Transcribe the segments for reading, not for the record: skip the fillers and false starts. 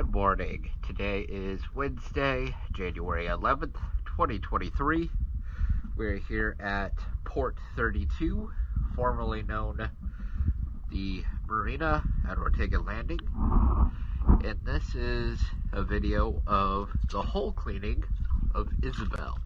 Good morning. Today is Wednesday, January 11th, 2023. We're here at Port 32, formerly known the Marina at Ortega Landing. And this is a video of the hull cleaning of Isabell.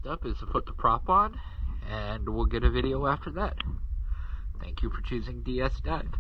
Up is to put the prop on, and we'll get a video after that. Thank you for choosing DS Dive.